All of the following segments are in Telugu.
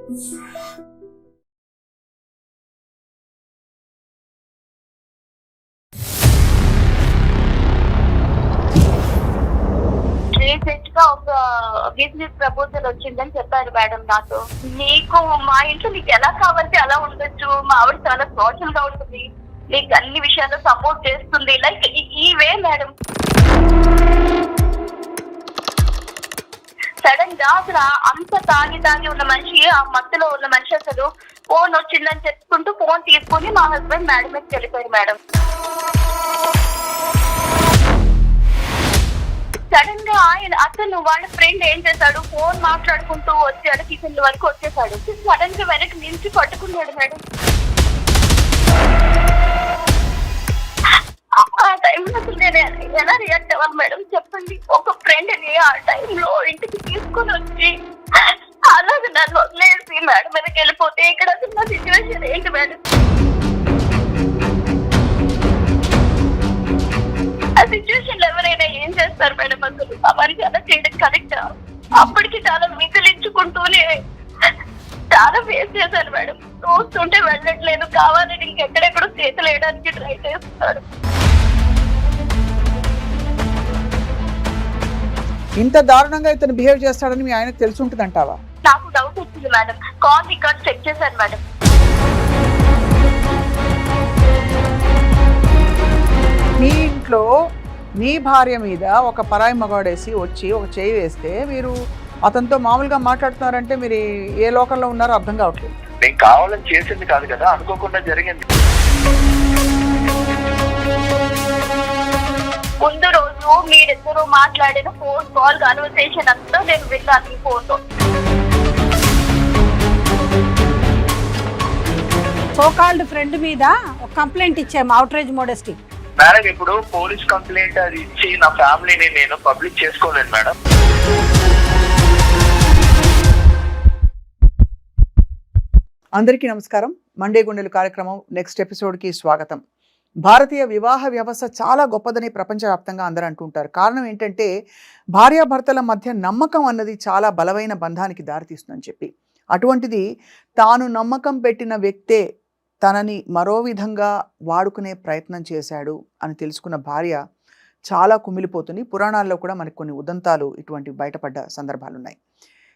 రీసెంట్ గా ఒక బిజినెస్ ప్రపోజల్ వచ్చిందని చెప్పారు మేడం నాతో. నీకు మా ఇంట్లో నీకు ఎలా కావాలంటే అలా ఉండొచ్చు, మా ఆవిడ చాలా సోషల్ గా ఉంటుంది, నీకు అన్ని విషయాల్లో సపోర్ట్ చేస్తుంది, లైక్ ఈ వే మేడం. సడన్ గా అసలు అంత తాగి ఉన్న మనిషి, ఆ మత్తులో ఉన్న మనిషి అసలు ఫోన్ వచ్చిందని చెప్పుకుంటూ ఫోన్ తీసుకుని మా హస్బెండ్ మేడం మీదకి వెళ్ళిపోయారు మేడం. సడన్ గా అసలు వాళ్ళ ఫ్రెండ్ ఏం చేశాడు, ఫోన్ మాట్లాడుకుంటూ వచ్చాడు, కిచెన్ వరకు వచ్చేసాడు. సడన్ గా వెనక్కి నిలిచి పట్టుకున్నాడు మేడం. ఆ టైంలో అసలు నేను ఎలా రియాక్ట్ అవ్వాలి మేడం చెప్పండి. ఒక ఫ్రెండ్ ని ఆ టైంలో ఇంటికి తీసుకుని వచ్చి అలాగే నన్ను వదిలేసి మేడం మీదకి వెళ్ళిపోతే ఇక్కడ అసలు నా సిచ్యువేషన్ ఏంటి మేడం? ఆ సిచ్యువేషన్ లో ఎవరైనా ఏం చేస్తారు మేడం? అసలు ఆ మనిషి అలా చేయడం కరెక్ట్? అప్పటికి చాలా మిగిలించుకుంటూనే చాలా ఫేస్ చేశాను మేడం. చూస్తుంటే వెళ్ళట్లేదు, కావాలని ఇంకెక్కడెక్కడో చేతులు వేయడానికి ట్రై చేస్తున్నారు. ఇంత దారుణంగా ఇతను బిహేవ్ చేస్తాడని మీ ఆయనకు తెలిసి ఉంటుంది అంటావా? నాకు డౌట్ వచ్చింది మేడం, కాల్ రికార్డ్ చెక్ చేశాను మేడం. మీ ఇంట్లో మీ భార్య మీద ఒక పరాయి మగాడేసి వచ్చి ఒక చేయి వేస్తే మీరు అతనితో మామూలుగా మాట్లాడుతున్నారంటే మీరు ఏ లోకంలో ఉన్నారో అర్థం కావట్లేదు. నేను కావాలని చేసింది కాదు కదా, అనుకోకుండా జరిగింది. ముందు రోజు మీరిద్దరూ మాట్లాడిన ఫోన్ కాల్ కన్వర్సేషన్ అంతా నేను విన్నాను ఈ ఫోన్లో. సోకాల్డ్ ఫ్రెండ్ మీద ఒక కంప్లైంట్ ఇచ్చాము, అవుట్రేజ్ మోడెస్టీ. మేడం ఇప్పుడు పోలీస్ కంప్లైంట్ అది ఇచ్చి నా ఫ్యామిలీని నేను పబ్లిక్ చేసుకోలేను మేడం. అందరికీ నమస్కారం. మండే గుండెలు కార్యక్రమం నెక్స్ట్ ఎపిసోడ్కి స్వాగతం. భారతీయ వివాహ వ్యవస్థ చాలా గొప్పదని ప్రపంచవ్యాప్తంగా అందరూ అంటుంటారు. కారణం ఏంటంటే భార్యాభర్తల మధ్య నమ్మకం అన్నది చాలా బలమైన బంధానికి దారితీస్తుందని చెప్పి, అటువంటిది తాను నమ్మకం పెట్టిన వ్యక్తే తనని మరో విధంగా వాడుకునే ప్రయత్నం చేశాడు అని తెలుసుకున్న భార్య చాలా కుమిలిపోతుంది. పురాణాల్లో కూడా మనకు కొన్ని ఉదంతాలు ఇటువంటి బయటపడ్డ సందర్భాలు ఉన్నాయి.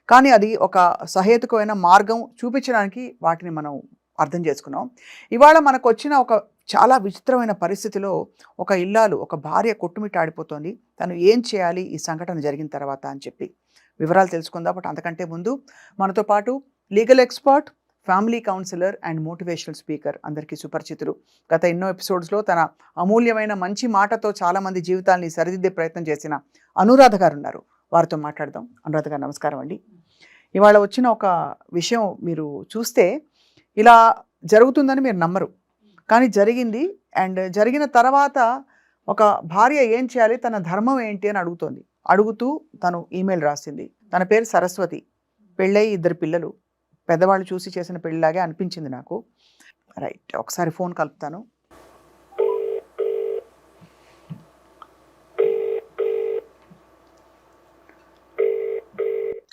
కానీ అది ఒక సహేతుకమైన మార్గం చూపించడానికి వాటిని మనం అర్థం చేసుకున్నాం. ఇవాళ మనకు వచ్చిన ఒక చాలా విచిత్రమైన పరిస్థితిలో ఒక ఇల్లాలు, ఒక భార్య కొట్టుమిట్టాడిపోతుంది. తను ఏం చేయాలి ఈ సంఘటన జరిగిన తర్వాత అని చెప్పి వివరాలు తెలుసుకుందాం. బట్ అంతకంటే ముందు మనతో పాటు legal expert, family counsellor and motivational speaker, అందరికీ సుపరిచితులు, గత ఎన్నో ఎపిసోడ్స్లో తన అమూల్యమైన మంచి మాటతో చాలామంది జీవితాల్ని సరిదిద్దే ప్రయత్నం చేసిన అనురాధ గారు ఉన్నారు. వారితో మాట్లాడదాం. అనురాధ గారు నమస్కారం అండి. ఇవాళ వచ్చిన ఒక విషయం మీరు చూస్తే ఇలా జరుగుతుందని మీరు నమ్మరు, కానీ జరిగింది. అండ్ జరిగిన తర్వాత ఒక భార్య ఏం చేయాలి, తన ధర్మం ఏంటి అని అడుగుతూ తను ఈమెయిల్ రాసింది. తన పేరు సరస్వతి, పెళ్ళై 2 పిల్లలు, పెద్దవాళ్ళు చూసి చేసిన పెళ్ళిలాగే అనిపించింది నాకు. రైట్, ఒకసారి ఫోన్ కలుపుతాను.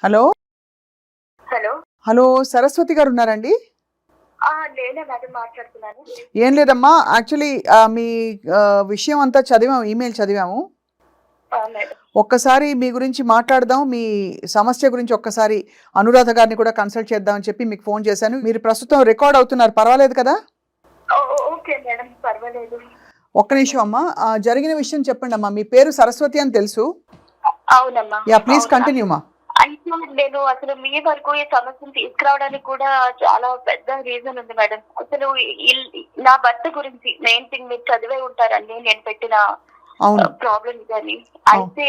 హలో హలో హలో సరస్వతి గారు ఉన్నారండి? నేనే మేడం మాట్లాడుతున్నాను. ఏం లేదమ్మా, యాక్చువల్లీ మీ విషయం అంతా చదివాము, ఈమెయిల్ చదివాము. ఒక్కసారి మీ గురించి మాట్లాడదాం, మీ సమస్య గురించి ఒక్కసారి అనురాధ గారిని కూడా కన్సల్ట్ చేద్దామని చెప్పి మీకు ఫోన్ చేశాను. మీరు ప్రస్తుతం రికార్డ్ అవుతున్నారు, పర్వాలేదు కదా? ఓకే మేడం, పర్వాలేదు. ఒక్క నిమిషం అమ్మా, జరిగిన విషయం చెప్పండి అమ్మా. మీ పేరు సరస్వతి అని తెలుసు. అవునమ్మా. యా, ప్లీజ్ కంటిన్యూ మా. అయితే నేను అసలు మీ వరకు ఈ సమస్యను తీసుకురావడానికి కూడా చాలా పెద్ద రీజన్ ఉంది మేడం. అసలు నా భర్త గురించి మెయిన్ థింగ్ మీరు చదివే ఉంటారండి, నేను పెట్టిన ప్రాబ్లం కానీ. అయితే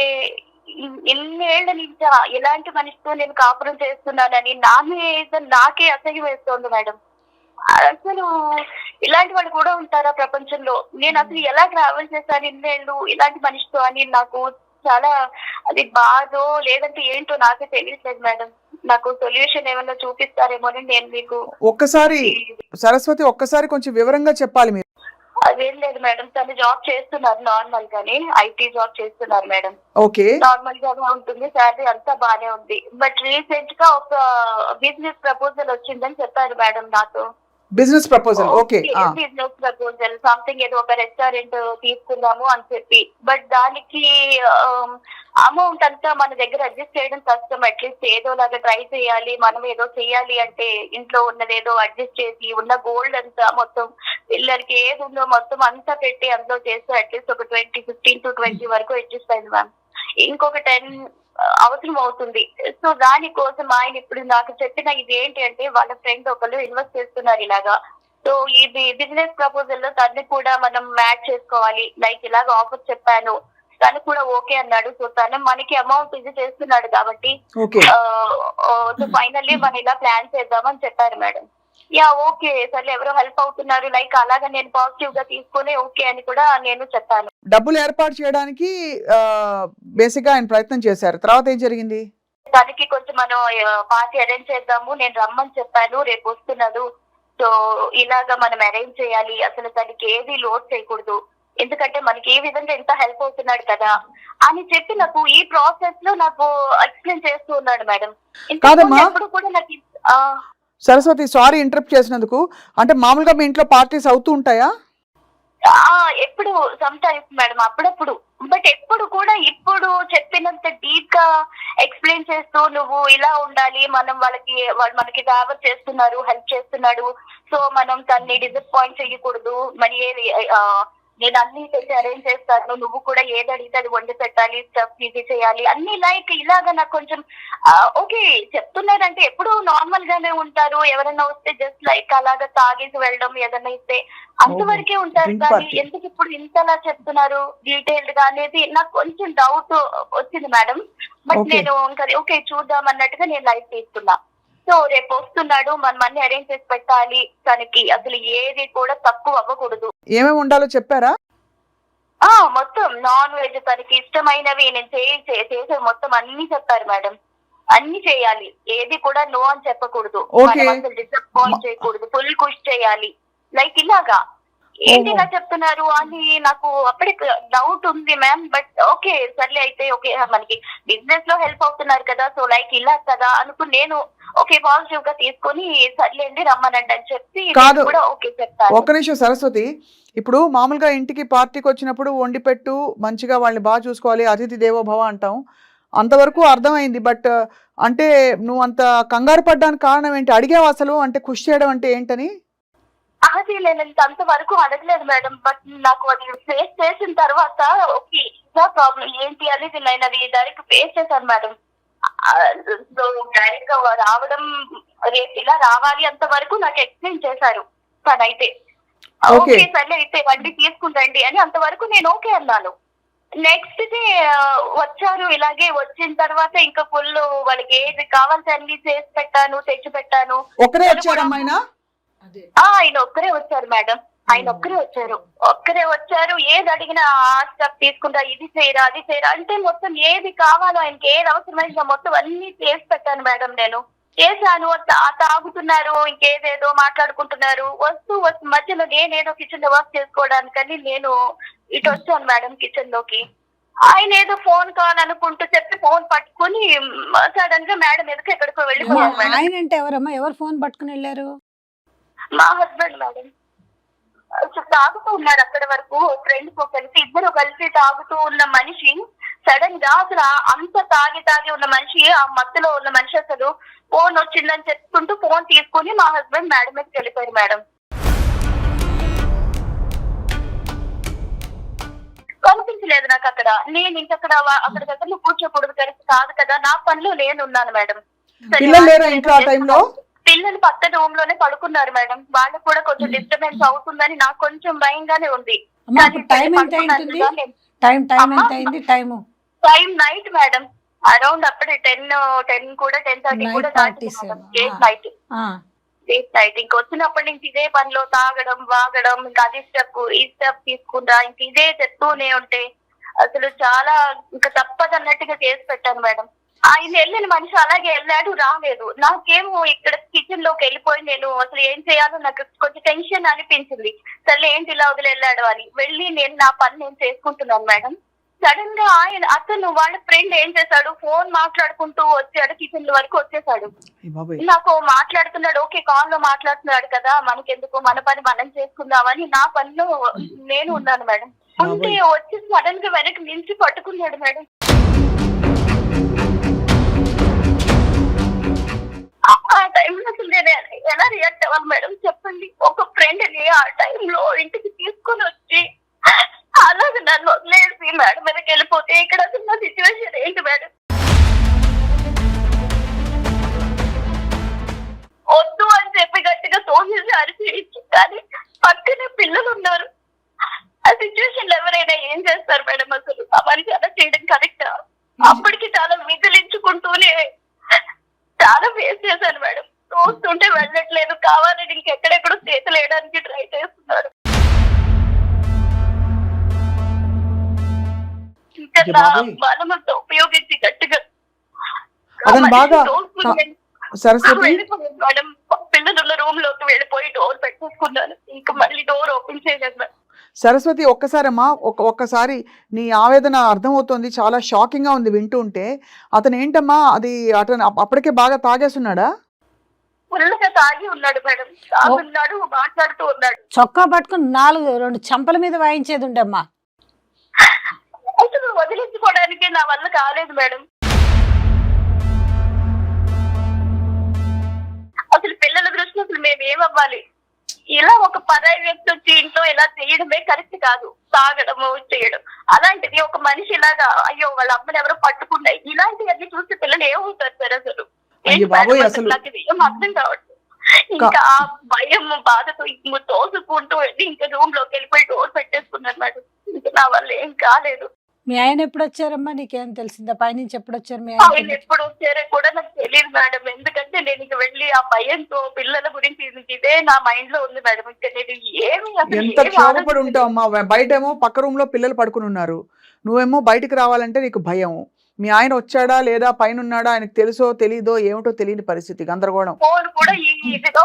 ఇన్నేళ్ల నుంచి ఎలాంటి మనిషితో నేను కాపురం చేస్తున్నానని నాకే అసహ్యం వేస్తోంది మేడం. అసలు ఇలాంటి వాళ్ళు కూడా ఉంటారా ప్రపంచంలో? నేను అసలు ఎలా ట్రావెల్ చేశాను ఇన్నేళ్ళు ఇలాంటి మనిషితో అని నాకు చాలా అది బాధో లేదంటే ఏంటో నాకే తెలియట్లేదు మేడం. నాకు సొల్యూషన్ ఏమన్నా చూపిస్తారేమో అని నేను మీకు ఒక్కసారి సరస్వతి ఒక్కసారి కొంచెం వివరంగా చెప్పాలి మీరు. అదేం లేదు మేడం, తను జాబ్ చేస్తున్నారు నార్మల్ గానే, ఐటీ జాబ్ చేస్తున్నారు మేడం. ఓకే. నార్మల్ గానే ఉంటుంది, శాలరీ అంతా బానే ఉంది. బట్ రీసెంట్ గా ఒక బిజినెస్ ప్రపోజల్ వచ్చిందని చెప్పారు మేడం నాతో. Business proposal. Okay. Business proposal something ఏదో ఒక రెస్టారెంట్ తీసుకుందాము అని చెప్పి, బట్ దానికి అమౌంట్ అంతా మన దగ్గర అడ్జస్ట్ చేయడం కష్టం. అట్లీస్ట్ ఏదోలాగా ట్రై చేయాలి, మనం ఏదో చేయాలి అంటే ఇంట్లో ఉన్నది ఏదో అడ్జస్ట్ చేసి ఉన్న గోల్డ్ అంతా మొత్తం పిల్లలకి ఏది ఉందో మొత్తం అంతా పెట్టి అందులో చేస్తే అట్లీస్ట్ ఒక 15 to 20 వరకు అడ్జస్ట్ అయింది మ్యామ్. ఇంకొక 10 అవసరం అవుతుంది. సో దానికోసం ఆయన ఇప్పుడు నాకు చెప్పిన ఇది ఏంటి అంటే, వాళ్ళ ఫ్రెండ్ ఒకళ్ళు ఇన్వెస్ట్ చేస్తున్నారు ఇలాగా. సో ఈ బిజినెస్ ప్రపోజల్ లో తన్ని కూడా మనం మ్యాచ్ చేసుకోవాలి. లైక్ ఇలాగ ఆఫర్ చెప్పాను, తను కూడా ఓకే అన్నాడు. సో తను మనకి అమౌంట్ ఇది చేస్తున్నాడు కాబట్టి సో ఫైనల్లీ మనం ఇలా ప్లాన్ చేద్దామని చెప్పారు మేడం. యా ఓకే సరే, ఎవరో హెల్ప్ అవుతున్నారు లైక్ అలాగా నేను పాజిటివ్ గా తీసుకుని ఓకే అని కూడా నేను చెప్పాను. డబ్బులు ఏర్పాటు చేయడానికి బేసిక్ గా ఆయన ప్రయత్నం చేశారు. తర్వాత ఏం జరిగింది? తనకి కొంచెం మనం పార్టీ అరేంజ్ చేద్దాము, నేను రమ్మని చెప్పాను, రేపు వస్తున్నాడు. సో ఇలాగా మనం అరేంజ్ చేయాలి, అసలు తనకి ఏది లోడ్ చేయకూడదు, ఎందుకంటే మనకి ఏ విధంగా ఎంత హెల్ప్ అవుతున్నాడు కదా అని చెప్పి నాకు ఈ ప్రాసెస్ లో నాకు ఎక్స్ప్లెయిన్ చేస్తూ ఉన్నాడు మేడం. ఎప్పుడు కూడా నాకు సరస్వతి, సారీ ఇంటరప్ట్ చేసినందుకు. అంటే మామూలుగా మీ ఇంట్లో పార్టీస్ అవుతూ ఉంటాయా? ఎప్పుడు సమ్ టైమ్స్ మేడం, అప్పుడప్పుడు. బట్ ఎప్పుడు కూడా ఇప్పుడు చెప్పినంత డీప్ గా ఎక్స్ప్లెయిన్ చేస్తూ నువ్వు ఇలా ఉండాలి, మనం వాళ్ళు మనకి ఫేవర్ చేస్తున్నారు, హెల్ప్ చేస్తున్నాడు, సో మనం తన్ని డిసప్పాయింట్ చేయకూడదు, మరి ఏది నేను అన్ని తెచ్చి అరేంజ్ చేస్తాను, నువ్వు కూడా ఏది అడిగితే అది వండి పెట్టాలి, స్టఫ్ ఇది చేయాలి అన్ని లైక్ ఇలాగా నాకు కొంచెం ఓకే చెప్తున్నారంటే ఎప్పుడు నార్మల్ గానే ఉంటారు. ఎవరైనా వస్తే జస్ట్ లైక్ అలాగా తాగేసి వెళ్ళడం ఏదైనా ఇస్తే అంతవరకే ఉంటారు. కానీ ఎందుకు ఇప్పుడు ఇంతలా చెప్తున్నారు డీటెయిల్డ్ గా అనేది నాకు కొంచెం డౌట్ వచ్చింది మేడం. బట్ నేను ఇంకా ఓకే చూద్దాం అన్నట్టుగా నేను లైఫ్ తీసుకున్నా. సో రేపు వస్తున్నాడు, మనం అన్ని అరేంజ్ చేసి పెట్టాలి, తనకి అసలు ఏది కూడా తక్కువ అవ్వకూడదు. ఏమేమి ఉండాలో చెప్పారా? మొత్తం నాన్ వెజ్ తనకి ఇష్టమైనవి నేను చేసే మొత్తం అన్ని చెప్పారు మేడం. అన్ని చేయాలి, ఏది కూడా నో అని చెప్పకూడదు, అసలు డిసప్పాయింట్ చేయకూడదు, ఫుల్ ఖుష్ చేయాలి. లైక్ ఇలాగా ఏంటి ఇలా చెప్తున్నారు అని నాకు అప్పుడే డౌట్ ఉంది మ్యామ్. బట్ ఓకే సర్లే అయితే ఓకే మనకి బిజినెస్ లో హెల్ప్ అవుతున్నారు కదా, సో లైక్ ఇలా కదా అనుకుని నేను ఓకే పాజిటివ్ గా తీసుకొని సర్లేండి రమ్మనండి అని చెప్పి కూడా ఓకే చెప్తాను. ఒక్క నిమిషం సరస్వతి, ఇప్పుడు మామూలుగా ఇంటికి పార్టీకి వచ్చినప్పుడు వండి పెట్టు, మంచిగా వాళ్ళని బాగా చూసుకోవాలి, అతిథి దేవో భవ అంటాం, అంతవరకు అర్థమైంది. బట్ అంటే నువ్వు అంత కంగారు పడ్డానికి కారణం ఏంటి? అడిగావు అసలు, అంటే ఖుషి చేయడం అంటే ఏంటని? అది నేను అంతవరకు అడగలేదు మేడం. బట్ నాకు అది ఫేస్ చేసిన తర్వాత ఓకే ఇలా ప్రాబ్లం ఏంటి అనేది నేను అది డైరెక్ట్ ఫేస్ చేశాను మేడం. సో డైరెక్ట్ గా రావడం, రేపు ఇలా రావాలి అంత వరకు నాకు ఎక్స్ప్లెయిన్ చేశారు తనైతే. ఓకే సర్లే అయితే వండి తీసుకుంటండి అని అంతవరకు నేను ఓకే అన్నాను. నెక్స్ట్ డే వచ్చారు, ఇలాగే వచ్చిన తర్వాత ఇంకా ఫుల్ వాళ్ళకి ఏది కావాల్సి అన్ని చేసి పెట్టాను, తెచ్చి పెట్టాను. ఆయన ఒక్కరే వచ్చారు మేడం, ఆయన ఒక్కరే వచ్చారు. ఏది అడిగినా ఆ స్టఫ్ తీసుకుంటా, ఇది చేయరా అది చేయరా అంటే మొత్తం ఏది కావాలో ఆయనకి ఏది అవసరమైందో మొత్తం అన్ని చేసి పెట్టాను మేడం. నేను చేశాను, తాగుతున్నారు, ఇంకేదేదో మాట్లాడుకుంటున్నారు. వస్తూ మధ్యలో నేనేదో కిచెన్ లో వర్క్ చేసుకోవడానికని నేను ఇటు వచ్చాను మేడం కిచెన్ లోకి. ఆయన ఏదో ఫోన్ కాల్ అనుకుంటూ చెప్పి ఫోన్ పట్టుకుని సడన్ గా మేడం ఎదుకు ఎక్కడికో వెళ్ళిపోయారు మేడం. ఆయన అంటే ఎవరమ్మా? ఎవరు ఫోన్ పట్టుకుని వెళ్ళారు? మా హస్బెండ్ మేడం. తాగుతూ ఉన్నారు అక్కడ వరకు, ఫ్రెండ్ తో కలిసి ఇద్దరు కలిసి తాగుతూ ఉన్న మనిషి సడన్ గా అసలు అంత తాగి ఉన్న మనిషి, ఆ మత్తులో ఉన్న మనిషి అసలు ఫోన్ వచ్చిందని చెప్పుకుంటూ ఫోన్ తీసుకుని మా హస్బెండ్ మేడం మీదకి వెళ్ళిపోయారు మేడం. కనిపించలేదు నాకు అక్కడ. నేను ఇంకక్కడ అక్కడ దగ్గర కూర్చోకూడదు కాదు కదా, నా పనిలో నేను ఉన్నాను మేడం. పిల్లలు పక్క రూమ్ లోనే పడుకున్నారు మేడం. వాళ్ళకు కూడా కొంచెం డిస్టర్బెన్స్ అవుతుందని నాకు కొంచెం భయంగానే ఉంది. టైం నైట్ మేడం, అరౌండ్ అప్పుడే 10 కూడా 10:30 కూడా నైట్. ఇంక వచ్చినప్పటి నుంచి ఇదే పనిలో తాగడం, వాగడం, ఇంకా అది స్టెప్ ఈ స్టెప్ తీసుకుంటా ఇంక ఇదే చెప్తూనే ఉంటే అసలు చాలా ఇంకా తప్పదన్నట్టుగా చేసి పెట్టాను మేడం. ఆయన వెళ్ళిన మనిషి అలాగే వెళ్ళాడు, రాలేదు. నాకేమో ఇక్కడ కిచెన్ లోకి వెళ్ళిపోయి నేను అసలు ఏం చేయాలో నాకు కొంచెం టెన్షన్ అనిపించింది. సరే ఏంటి ఇలా వదిలి వెళ్ళాడు అని వెళ్ళి నేను నా పని నేను చేసుకుంటున్నాను మేడం. సడన్ గా అతను వాళ్ళ ఫ్రెండ్ ఏం చేశాడు, ఫోన్ మాట్లాడుకుంటూ వచ్చాడు, కిచెన్ వరకు వచ్చేసాడు. నాకు మాట్లాడుతున్నాడు, ఓకే కాల్ లో మాట్లాడుతున్నాడు కదా, మనకెందుకు, మన పని మనం చేసుకుందామని నా పనిలో నేను ఉన్నాను మేడం. ఉంటే వచ్చి సడన్ గా వెనక్కి నిలిచి పట్టుకున్నాడు మేడం. ఆ టైంలో అసలు నేను ఎలా రియాక్ట్ అవ్వాలి మేడం చెప్పండి. ఒక ఫ్రెండ్ ని ఆ టైంలో ఇంటికి తీసుకొని వచ్చి అలాగే నన్ను వదిలేసి మేడం మీదకి వెళ్ళిపోతే ఇక్కడ అసలు నా సిచ్యువేషన్ ఏంటి మేడం? వద్దు అని చెప్పి గట్టిగా తోసేసి అరిచి, కానీ పక్కనే పిల్లలు ఉన్నారు. ఆ సిచ్యువేషన్ లో ఎవరైనా ఏం చేస్తారు మేడం? అసలు ఆ మనిషి అలా చేయడం కరెక్టా? అప్పటికి చాలా మిగిలించుకుంటూనే చాలా ఫేస్ చేశాను మేడం. చూస్తుంటే వెళ్ళట్లేదు, కావాలని ఇంకెక్కడెక్కడో చేతులు వేయడానికి ట్రై చేస్తున్నారు. ఇంకా నా బలమంతా ఉపయోగించి గట్టిగా సరస్వతి మేడం పిల్లలు ఉన్న రూమ్ లోకి వెళ్ళిపోయి డోర్ పెట్టేసుకున్నాను. ఇంకా మళ్ళీ డోర్ ఓపెన్ చేయలేదు మేడం. సరస్వతి ఒక్కసారమ్మా, ఒక్కసారి నీ ఆవేదన అర్థమవుతోంది, చాలా షాకింగ్ గా ఉంది వింటుంటే. అతను ఏంటమ్మా అది అతను అప్పటికే బాగా తాగేస్తున్నాడా? ఫుల్గా తాగి ఉన్నాడు మేడం, తాగున్నాడు, మాట్లాడుతూ ఉన్నాడు. చొక్కా పట్టుకుని 2 చంపల మీద వాయించేది ఉండమ్మా. అసలు వదిలించుకోవడానికి నా వల్ల కాలేదు మేడం. అసలు పిల్లల దృష్టిలో అసలు మేము ఏమవ్వాలి? ఇలా ఒక పరాయి వ్యక్తి వచ్చి ఇంట్లో ఇలా చేయడమే కరెక్ట్ కాదు, తాగడము చేయడం. అలాంటిది ఒక మనిషి ఇలాగా అయ్యో వాళ్ళ అమ్మని ఎవరో పట్టుకున్నాయి, ఇలాంటివన్నీ చూస్తే పిల్లలు ఏమవుతారు సార్? అసలు ఏం అర్థం కావట్లేదు. ఇంకా ఆ భయం బాధతో తోసుకుంటూ వెళ్ళి ఇంకా రూమ్ లోకి వెళ్ళిపోయి డోర్ పెట్టేసుకున్నాను మేడం. ఇంకా నా వల్ల ఏం కాలేదు. మీ ఆయన ఎప్పుడు వచ్చారమ్మా? నీకేం తెలిసిందా? పైనుంచి ఎప్పుడు వచ్చారు మీ ఆయన? ఎప్పుడు వచ్చారో కూడా నాకు తెలియదు మేడం. ఎందుకంటే నేను ఇక వెళ్ళి ఆ భయంతో పిల్లల గురించి ఇదే నా మైండ్ లో ఉంది మేడం. ఇంకా నేను ఎంత క్షోభపడి ఉంటావు అమ్మా. బయటేమో పక్క రూమ్ లో పిల్లలు పడుకుని ఉన్నారు, నువ్వేమో బయటకు రావాలంటే నీకు భయం. మీ ఆయన వచ్చాడా లేదా, పైన ఉన్నాడా, ఆయనకు తెలుసో తెలీదో ఏమిటో తెలియని పరిస్థితి, గందరగోళం. ఫోన్ కూడా ఇదిలో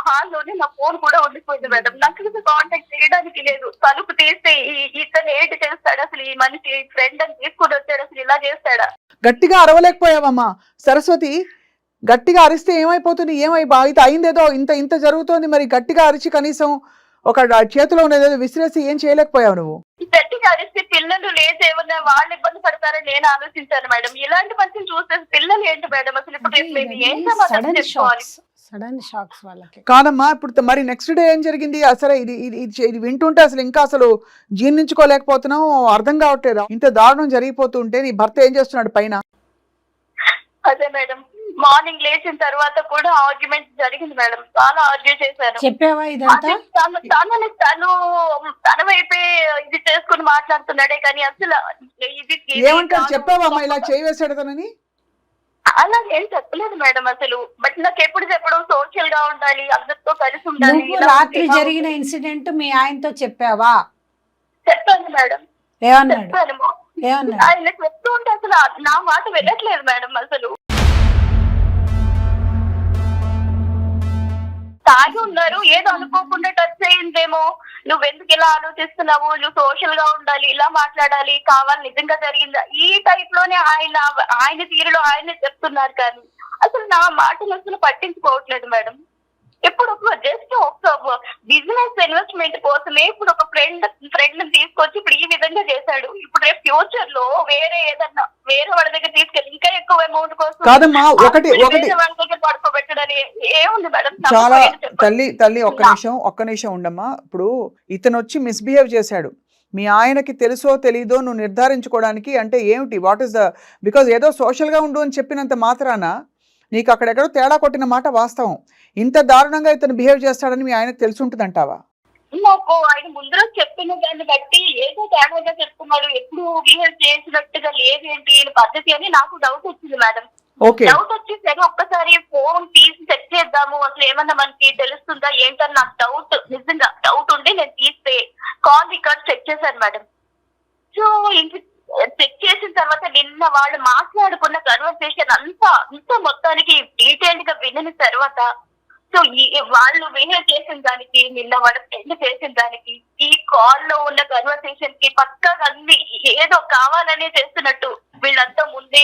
హాల్లోనే నా ఫోన్ కూడా ఉండిపోయింది మేడం. నాకు కాంటాక్ట్ చేయడానికి లేదు. తలుపు తీస్తే ఇతను ఏంటి చేస్తాడు అసలు, ఈ మనిషి ఫ్రెండ్ అని తీసుకుని వచ్చాడు, అసలు ఇలా చేస్తాడా? గట్టిగా అరవలేకపోయావమ్మా సరస్వతి? గట్టిగా అరిస్తే ఏమైపోతుంది? ఇది అయిందేదో ఇంత జరుగుతోంది, మరి గట్టిగా అరిచి కనీసం ఒక చేతిలో ఉన్నదేదో విసిరేసి ఏం చేయలేకపోయావు నువ్వు? గట్టిగా అరిస్తే పిల్లలు లేచి ఏమన్నా వాళ్ళు ఇబ్బంది పడతారని నేను ఆలోచించాను మేడం. ఇలాంటి మనిషిని చూస్తే పిల్లలు ఏంటి మేడం అసలు? ఇప్పుడు ఏం సమాధానం చెప్పుకోవాలి? సడన్ షాక్స్ వాళ్ళకి కాదమ్మా. ఇప్పుడు మరి నెక్స్ట్ డే ఏం జరిగింది? అసలు ఇది వింటుంటే అసలు ఇంకా అసలు జీర్ణించుకోలేకపోతున్నావు, అర్థం కావట్లేదు. ఇంత దారుణం జరిగిపోతుంటే నీ భర్త ఏం చేస్తున్నాడు పైన? అదే మేడం, మార్నింగ్ లేచిన తర్వాత కూడా ఆర్గ్యుమెంట్ జరిగింది మేడం. చాలా ఆర్గ్యూ చేశాను. చెప్పావా ఇదంతా? తన వైపే ఇది చేసుకుని మాట్లాడుతున్నాడే కానీ అసలు ఇది ఏమంటారు? చెప్పావమ్మా ఇలా చేయవేశాడు తనని? అలా ఏం చెప్పలేదు మేడం అసలు. బట్ నాకు ఎప్పుడు చెప్పడం సోషల్ గా ఉండాలి, అందరితో కలిసి ఉండాలి. రాత్రి జరిగిన ఇన్సిడెంట్ మీ ఆయనతో చెప్పావా? చెప్పాను మేడం. ఏమన్నాడు? ఆయన చెప్తూ ఉంటే అసలు నా మాట వెళ్ళట్లేదు మేడం. అసలు తాగి ఉన్నారు, ఏదో అనుకోకుండా టచ్ అయిందేమో, నువ్వెందుకు ఇలా ఆలోచిస్తున్నావు, నువ్వు సోషల్ గా ఉండాలి, ఇలా మాట్లాడాలి, కావాలి, నిజంగా జరిగిందా, ఈ టైప్ లోనే ఆయన తీరులో ఆయనే చెప్తున్నారు. కానీ అసలు నా మాటలు అసలు పట్టించుకోవట్లేదు మేడం. ఇప్పుడు జస్ట్ ఒక బిజినెస్ ఇన్వెస్ట్మెంట్ కోసమే ఇప్పుడు ఒక ఫ్రెండ్ తీసుకొచ్చి ఇప్పుడు ఈ విధంగా చేశాడు. ఇప్పుడు రేపు ఫ్యూచర్ లో వేరే వాళ్ళ దగ్గర తీసుకెళ్ళి ఇంకా ఎక్కువ అమౌంట్ కోసం కాదమ్మా. ఒకటి వాళ్ళ దగ్గర పడుకోబెట్టడని ఏముంది మేడం? చాలా తల్లి ఒక్క నిమిషం ఉండమ్మా. ఇప్పుడు ఇతను వచ్చి మిస్బిహేవ్ చేశాడు, మీ ఆయనకి తెలుసో తెలీదో నువ్వు నిర్ధారించుకోవడానికి అంటే ఏమిటి? వాట్ ఈస్ ద బికాజ్ ఏదో సోషల్ గా ఉండు అని చెప్పినంత మాత్రాన నీకు అక్కడెక్కడో తేడా కొట్టిన మాట వాస్తవం. ఇంత దారుణంగా ఇతను బిహేవ్ చేస్తాడని మీ ఆయనకు తెలిసి ఉంటుందంటావా? నాకు ఆయన ముందర చెప్పిన దాన్ని బట్టి ఏదో తేడాగా చెప్తున్నాడు, ఎప్పుడు బిహేవ్ చేసినట్టుగా లేదేంటి పద్ధతి అని నాకు డౌట్ వచ్చింది మేడం. డౌట్ వచ్చి సరే ఒక్కసారి ఫోన్ తీసి చెక్ చేద్దాము, అసలు ఏమన్నా మనకి తెలుస్తుందా ఏంటని నాకు డౌట్, నిజంగా డౌట్ ఉండి నేను తీస్తే కాల్ రికార్డ్ చెక్ చేశాను మేడం. సో చెక్ చేసిన తర్వాత నిన్న వాళ్ళు మాట్లాడుకున్న కన్వర్సేషన్ అంతా మొత్తానికి డీటెయిల్డ్ గా వినిన తర్వాత సో వాళ్ళు బిహేవ్ చేసిన దానికి, నిన్న వాళ్ళ ఫ్రెండ్ చేసిన దానికి, ఈ కాల్ లో ఉన్న కన్వర్సేషన్ కి పక్కాగా అన్ని ఏదో కావాలనే చేస్తున్నట్టు, వీళ్ళంతా ముందే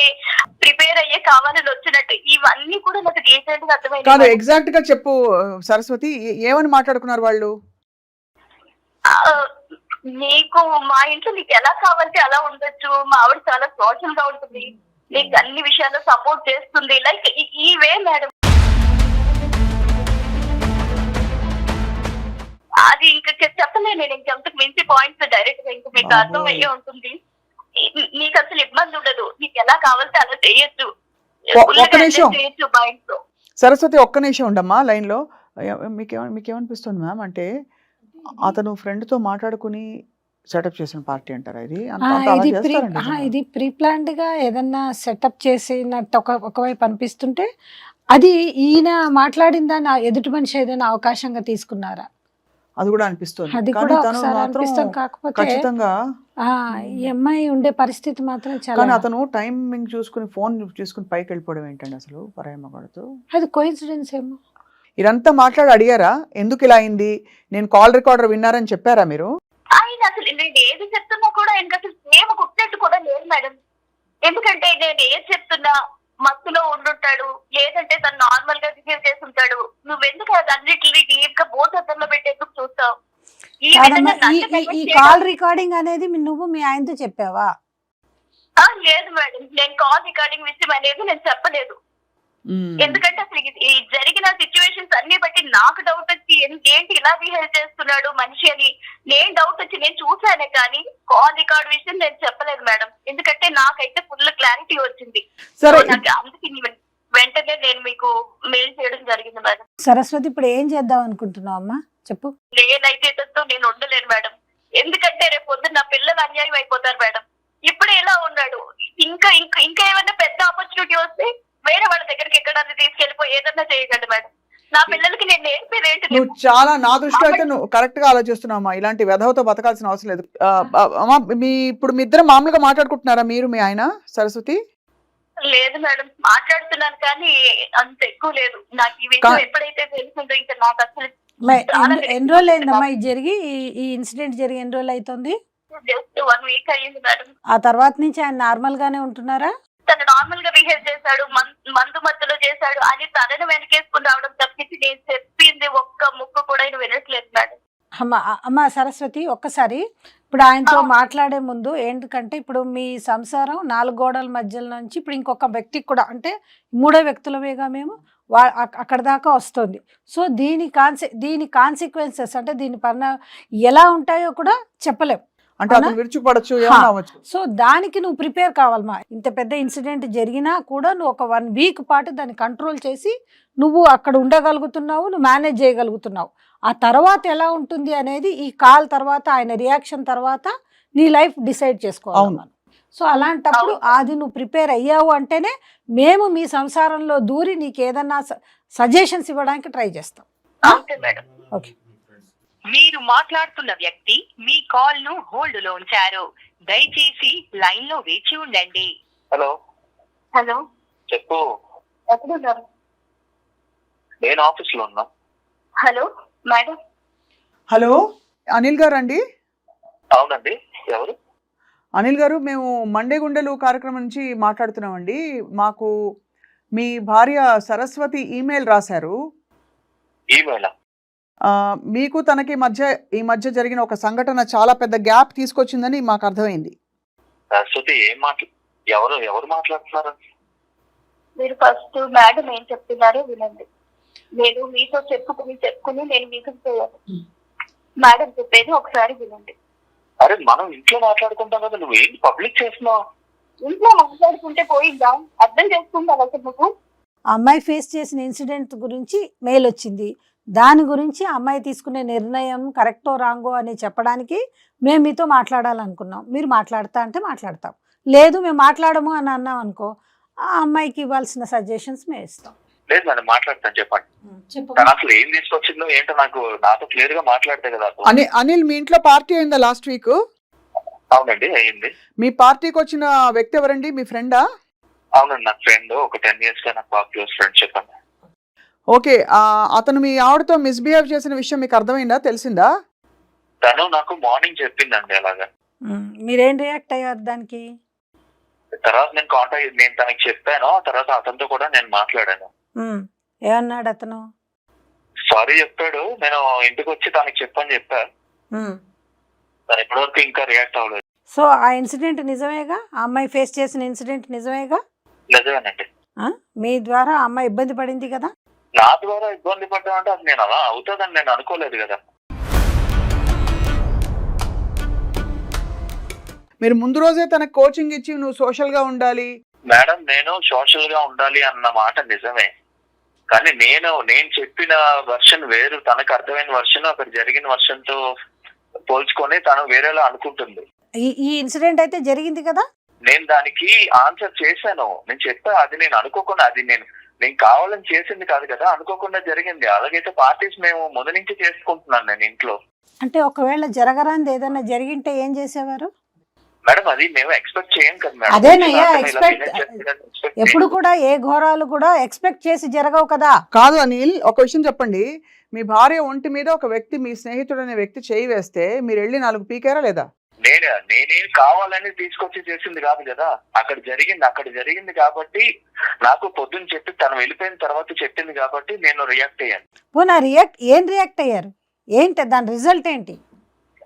ప్రిపేర్ అయ్యే కావాలని వచ్చినట్టు, ఇవన్నీ కూడా నాకు డీటెయిల్డ్ గా కాదు, అర్థమైంది. ఎగ్జాక్ట్ గా చెప్పు సరస్వతి, ఏమని మాట్లాడుకున్నారు వాళ్ళు? నీకు మా ఇంట్లో నీకు ఎలా కావాలంటే అలా ఉండొచ్చు, మా ఆవిడ చాలా సోషల్ గా ఉంటుంది, నీకు అన్ని విషయాల్లో సపోర్ట్ చేస్తుంది, లైక్ ఈ వే మేడం. అది ఇంకా చెప్పలేను నేను, ఇంకెంతకు మించి పాయింట్స్ డైరెక్ట్ గా ఇంకా మీకు అర్థమయ్యే ఉంటుంది. నీకు అసలు ఇబ్బంది ఉండదు, నీకు ఎలా కావాలంటే అలా చేయొచ్చు, చేయొచ్చు మా ఇంట్లో. సరస్వతి ఒక్క నిమిషం ఉండమ్మా లైన్ లో. మీకేమనిపిస్తుంది మ్యామ్? అంటే అతను ఫ్రెండ్ తో మాట్లాడుకుని సెటప్ చేసిన పార్టీ అంటారా ఇది? ఇది ప్రీ ప్లాన్డ్ గా ఏదన్నా సెటప్ చేసినట్టు ఒకవైపు అనిపిస్తుంటే, అది ఈయన మాట్లాడిన దాన్ని ఎదుటి మనిషి ఏదైనా అవకాశంగా తీసుకున్నారా అది కూడా అనిపిస్తుంది. అది కూడా ఒకసారి అనిపిస్తుంది. కాకపోతే ఖచ్చితంగా ఈ అమ్మాయి ఉండే పరిస్థితి మాత్రం చాలా. కానీ అతను టైమింగ్ చూసుకుని ఫోన్ చూసుకుని పైకి వెళ్ళిపోవడం ఏంటండి అసలు పరాయమ్మ కొడుతూ? అది కోఇన్సిడెన్స్ ఏమో. ఇదంతా మాట్లాడి అడిగారా ఎందుకు ఇలా అయింది? నేను కాల్ రికార్డర్ విన్నారని చెప్పారా మీరు? ఆయన అసలు నేను ఏది చెప్తున్నా కూడా ఆయనకు అసలు ప్రేమ కుట్టినట్టు కూడా లేదు మేడం. ఎందుకంటే నేను ఏది చెప్తున్నా మత్తులో ఉండుంటాడు, లేదంటే తను నార్మల్ గా బిహేవ్ చేస్తుంటాడు. నువ్వెందుకు అది అన్నిటిని డీప్ గా బోధల్లో పెట్టేందుకు చూస్తావు? ఈ కాల్ రికార్డింగ్ అనేది నువ్వు మీ ఆయనతో చెప్పావా? లేదు మేడం, నేను కాల్ రికార్డింగ్ విషయం అనేది నేను చెప్పలేదు. ఎందుకంటే అసలు ఈ జరిగిన సిచ్యువేషన్స్ అన్ని బట్టి నాకు డౌట్ వచ్చి ఏంటి ఇలా బిహేవ్ చేస్తున్నాడు మనిషి అని నేను డౌట్ వచ్చి నేను చూసానే, కానీ కాల్ రికార్డ్ విషయం నేను చెప్పలేదు మేడం. ఎందుకంటే నాకైతే ఫుల్ క్లారిటీ వచ్చింది. అందుకే వెంటనే నేను మీకు మెయిల్ చేయడం జరిగింది మేడం. సరస్వతి, ఇప్పుడు ఏం చేద్దాం అనుకుంటున్నావు అమ్మా చెప్పు. నేనైతే నేను ఉండలేను మేడం, ఎందుకంటే రేపు పొద్దున్న నా పిల్లలు అన్యాయం అయిపోతారు మేడం. ఇప్పుడే ఎలా ఉన్నాడు, ఇంకా ఇంకా ఇంకా ఏమైనా పెద్ద ఆపర్చునిటీ వస్తే వేరే వాళ్ళ దగ్గరికి ఎక్కడాన్ని తీసుకెళ్లిపోయి ఏదన్నా చేయగలడు మేడం. నా పిల్లలకి నేను నేర్పేది ఏంటి? నువ్వు చాలా, నా దృష్టిలో అయితే నువ్వు కరెక్ట్ గా ఆలోచిస్తున్నావమ్మా. ఇలాంటి వెధవతో బతకాల్సిన అవసరం లేదు. ఇప్పుడు మీ ఇద్దరు మామూలుగా మాట్లాడుకుంటున్నారా మీరు మీ ఆయన సరస్వతి? లేదు మేడం, మాట్లాడుతున్నాను కానీ అంత ఎక్కువ లేదు. నాకు ఈ విషయం ఎప్పుడైతే తెలిసిందో ఇంకా నాకు అసలు. ఎన్ని రోజులు అయిందమ్మా ఇది జరిగి? ఈ ఇన్సిడెంట్ జరిగి ఎన్ని రోజులు అవుతుంది? జస్ట్ 1 వీక్ అయ్యింది మేడం. ఆ తర్వాత నుంచి ఆయన నార్మల్ గానే ఉంటున్నారా? తను నార్మల్ గా బిహేవ్ చేశాడు, మందు మత్తులో చేశాడు అని తనను వెనకేసుకుని రావడం తప్పించి నేను చెప్పింది ఒక్క ముక్క కూడా ఆయన వినట్లేదు మేడం. అమ్మ సరస్వతి, ఒక్కసారి ఇప్పుడు ఆయనతో మాట్లాడే ముందు, ఎందుకంటే ఇప్పుడు మీ సంసారం 4 గోడల మధ్యలో నుంచి ఇప్పుడు ఇంకొక వ్యక్తికి కూడా, అంటే 3వ వ్యక్తులమేగా మేము, అక్కడ దాకా వస్తుంది. సో దీని కాన్సిక్వెన్సెస్ అంటే దీని ఎలా ఉంటాయో కూడా చెప్పలేం. అంటే అతను విరుచుకుపడొచ్చు, ఏమన్నా అవ్వచ్చు. సో దానికి నువ్వు ప్రిపేర్ కావాలమ్మా. ఇంత పెద్ద ఇన్సిడెంట్ జరిగినా కూడా నువ్వు ఒక 1 వీక్ పాటు దాన్ని కంట్రోల్ చేసి నువ్వు అక్కడ ఉండగలుగుతున్నావు, నువ్వు మేనేజ్ చేయగలుగుతున్నావు. ఆ తర్వాత ఎలా ఉంటుంది అనేది ఈ కాల్ తర్వాత, ఆయన రియాక్షన్ తర్వాత నీ లైఫ్ డిసైడ్ చేసుకోవాలి. సో అలాంటప్పుడు అది నువ్వు ప్రిపేర్ అయ్యావు అంటేనే మేము మీ సంసారంలో దూరి నీకు ఏదన్నా సజెషన్స్ ఇవ్వడానికి ట్రై చేస్తాం. ఓకే. మీరు మాట్లాడుతున్న వ్యక్తి మీ కాల్ ను హోల్డ్ లో ఉంచారు, దయచేసి లైన్ లో వేచి ఉండండి. హలో హలో చెప్పు. ఎక్కడున్నారు? నేను ఆఫీస్ లో ఉన్నా. Hello madam. హలో అనిల్ గారు అండి? అవునండి, ఎవరు? అనిల్ గారు, మేము మండే గుండెలు కార్యక్రమం నుంచి మాట్లాడుతున్నామండి. మాకు మీ భార్య సరస్వతి ఈమెయిల్ రాశారు. ఈమెయిల్? మీకు తనకి ఈ మధ్య జరిగిన ఒక సంఘటన చాలా పెద్ద గ్యాప్ తీసుకొచ్చిందని మాకు అర్థమైంది. సరస్వతి ఏం ఎవరు మాట్లాడుతున్నారు? మీరు ఫస్ట్ మేడం ఏం చెప్తున్నారో వినండి. నేను మీతో చెప్పుకుని నేను మీకు మేడం చెప్పేది ఒకసారి వినండి. అరే మనం ఇంట్లో మాట్లాడుకుంటాం కదా, నువ్వు ఏంటి పబ్లిక్ చేస్తున్నావు? ఇంట్లో మాట్లాడుకుంటే పోయిందా? అర్థం చేసుకుంటావు అసలు నువ్వు? అమ్మాయి ఫేస్ చేసిన ఇన్సిడెంట్ గురించి మెయిల్ వచ్చింది. దాని గురించి అమ్మాయి తీసుకునే నిర్ణయం కరెక్టో రాంగో అని చెప్పడానికి మేము మీతో మాట్లాడాలనుకున్నాం. మీరు మాట్లాడతా అంటే మాట్లాడతాం, లేదు మేము మాట్లాడము అని అన్నాం అనుకో, ఆ అమ్మాయికి ఇవ్వాల్సిన సజెషన్స్ మేము ఇస్తాం. లేదు మేడం, మాట్లాడతాను, చెప్పండి. తను అసలు ఏం తీసుకొచ్చిందో ఏంటో నాతో క్లియర్ గా మాట్లాడితే కదా. అనిల్, మీ ఇంట్లో పార్టీ అయిందా లాస్ట్ వీక్? అవునండి అయ్యింది. మీ పార్టీకి వచ్చిన వ్యక్తి ఎవరండి? మీ ఫ్రెండా? అవునండి నా ఫ్రెండ్, ఒక 10 years గా నాకు బాగా క్లోజ్ ఫ్రెండ్షిప్ అండి. ఓకే. అతను మీ ఆవిడతో మిస్బిహేవ్ చేసిన విషయం మీకు అర్థమైందా, తెలిసిందా? తను నాకు మార్నింగ్ చెప్పిందండి అలాగా. మీరేం రియాక్ట్ అయ్యారు దానికి? తర్వాత నేను తనకి చెప్పాను. తర్వాత అతనితో కూడా నేను మాట్లాడాను. ఏమన్నాడు అతను? సారీ చెప్పాడు. నేను ఇంటికి వచ్చి తనకి చెప్పని చెప్పా. తను ఇప్పటివరకు ఇంకా రియాక్ట్ అవ్వలేదు. సో ఆ ఇన్సిడెంట్ నిజమేగా? ఆ అమ్మాయి ఫేస్ చేసిన ఇన్సిడెంట్ నిజమేగా? నిజమేనండి. మీ ద్వారా ఆ అమ్మాయి ఇబ్బంది పడింది కదా? నా ద్వారా ఇబ్బంది పడ్డా అంటే అది నేను అలా అవుతుందని నేను అనుకోలేదు కదా. మీరు ముందు రోజే తనకు కోచింగ్ ఇచ్చి నువ్వు సోషల్ గా ఉండాలి. మేడం నేను సోషల్ గా ఉండాలి అన్న మాట నిజమే, కానీ నేను చెప్పిన వర్షన్ వేరు, తనకు అర్థమైన వర్షన్ అక్కడ జరిగిన వర్షన్ తో పోల్చుకొని తను వేరేలా అనుకుంటుంది. ఈ ఇన్సిడెంట్ అయితే జరిగింది కదా? నేను దానికి ఆన్సర్ చేశాను. నేను చెప్పా, అది నేను అనుకోకుండా, అది నేను కావాలని చేసింది కాదు కదా, అనుకోకుండా జరిగింది. అలాగైతే పార్టీస్ మేము ముందు నుంచి చేసుకుంటున్నాను నేను ఇంట్లో. అంటే ఒకవేళ జరగరాంది ఏదైనా జరిగింటే ఏం చేసేవారు మేడం? అది మేము ఎక్స్పెక్ట్ చేయం కదా మేడం. అదేనయ్యా, ఎప్పుడు కూడా ఏ ఘోరాలు కూడా ఎక్స్పెక్ట్ చేసి జరగవు కదా. కాదు అనిల్, ఒక విషయం చెప్పండి. మీ భార్య ఒంటి మీద ఒక వ్యక్తి, మీ స్నేహితుడు అనే వ్యక్తి చేయి వేస్తే మీరు వెళ్ళి 4 పీకారా లేదా? నేనేం కావాలని తీసుకొచ్చి చేసింది కాదు కదా. అక్కడ జరిగింది కాబట్టి నాకు పొద్దున్న చెప్పి తను వెళ్ళిపోయిన తర్వాత చెప్పింది కాబట్టి నేను రియాక్ట్ అయ్యాను. పోనా ఏం రియాక్ట్ అయ్యారు? ఏంటి దాని రిజల్ట్ ఏంటి?